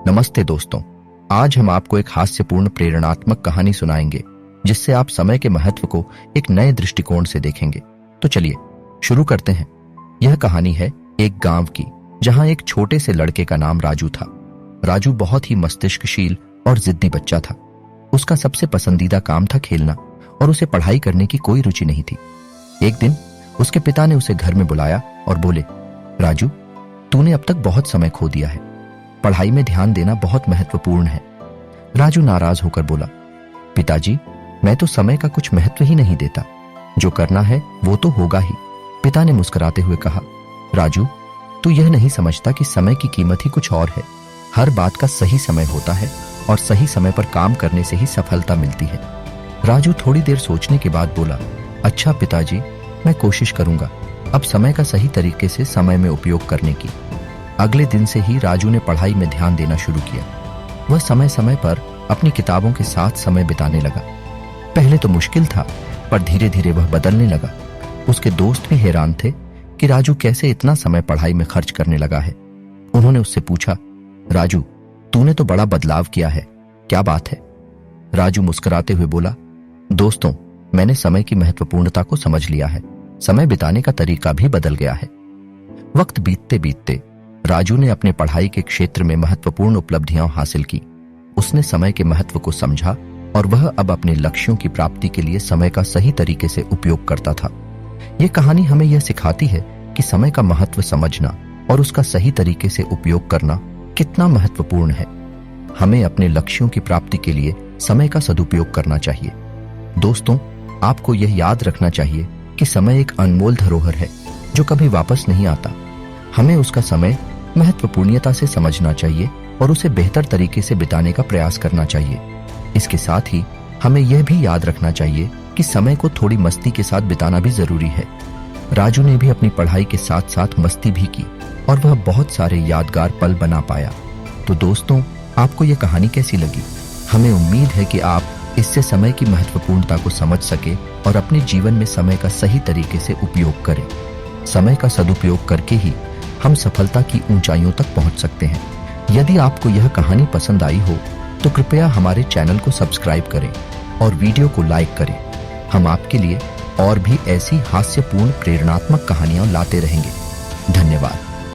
नमस्ते दोस्तों, आज हम आपको एक हास्यपूर्ण प्रेरणात्मक कहानी सुनाएंगे जिससे आप समय के महत्व को एक नए दृष्टिकोण से देखेंगे। तो चलिए शुरू करते हैं। यह कहानी है एक गांव की, जहां एक छोटे से लड़के का नाम राजू था। राजू बहुत ही मस्तिष्कशील और जिद्दी बच्चा था। उसका सबसे पसंदीदा काम था खेलना और उसे पढ़ाई करने की कोई रुचि नहीं थी। एक दिन उसके पिता ने उसे घर में बुलाया और बोले, राजू, तूने अब तक बहुत समय खो दिया है। पढ़ाई में ध्यान देना बहुत महत्वपूर्ण है। राजू नाराज होकर बोला, पिताजी, मैं तो समय का कुछ महत्व ही नहीं देता। जो करना है वो तो होगा ही। पिता ने मुस्कुराते हुए कहा, राजू, तू यह नहीं समझता कि समय की कीमत ही कुछ और है। हर बात का सही समय होता है और सही समय पर काम करने से ही सफलता मिलती है। राजू थोड़ी देर सोचने के बाद बोला, अच्छा पिताजी, मैं कोशिश करूंगा अब समय का सही तरीके से समय में उपयोग करने की। अगले दिन से ही राजू ने पढ़ाई में ध्यान देना शुरू किया। वह समय समय पर अपनी किताबों के साथ समय बिताने लगा। पहले तो मुश्किल था, पर धीरे धीरे वह बदलने लगा। उसके दोस्त भी हैरान थे कि राजू कैसे इतना समय पढ़ाई में खर्च करने लगा है। उन्होंने उससे पूछा, राजू, तूने तो बड़ा बदलाव किया है, क्या बात है? राजू मुस्कुराते हुए बोला, दोस्तों, मैंने समय की महत्वपूर्णता को समझ लिया है। समय बिताने का तरीका भी बदल गया है। वक्त बीतते बीतते राजू ने अपने पढ़ाई के क्षेत्र में महत्वपूर्ण उपलब्धियां हासिल की। उसने समय के महत्व को समझा और वह अब अपने लक्ष्यों की प्राप्ति के लिए समय का सही तरीके से उपयोग करता था। यह कहानी हमें यह सिखाती है कि समय का महत्व समझना और उसका सही तरीके से उपयोग करना कितना महत्वपूर्ण है। हमें अपने लक्ष्यों की प्राप्ति के लिए समय का सदुपयोग करना चाहिए। दोस्तों, आपको यह याद रखना चाहिए कि समय एक अनमोल धरोहर है जो कभी वापस नहीं आता। हमें उसका समय महत्वपूर्णता से समझना चाहिए और उसे बेहतर तरीके से बिताने का प्रयास करना चाहिए। इसके साथ ही हमें यह भी याद रखना चाहिए कि समय को थोड़ी मस्ती के साथ बिताना भी जरूरी है। राजू ने भी अपनी पढ़ाई के साथ साथ मस्ती भी की और वह बहुत सारे यादगार पल बना पाया। तो दोस्तों, आपको यह कहानी कैसी लगी? हमें उम्मीद है कि आप इससे समय की महत्वपूर्णता को समझ सके और अपने जीवन में समय का सही तरीके से उपयोग करें। समय का सदुपयोग करके ही हम सफलता की ऊंचाइयों तक पहुंच सकते हैं। यदि आपको यह कहानी पसंद आई हो तो कृपया हमारे चैनल को सब्सक्राइब करें और वीडियो को लाइक करें। हम आपके लिए और भी ऐसी हास्यपूर्ण प्रेरणात्मक कहानियां लाते रहेंगे। धन्यवाद।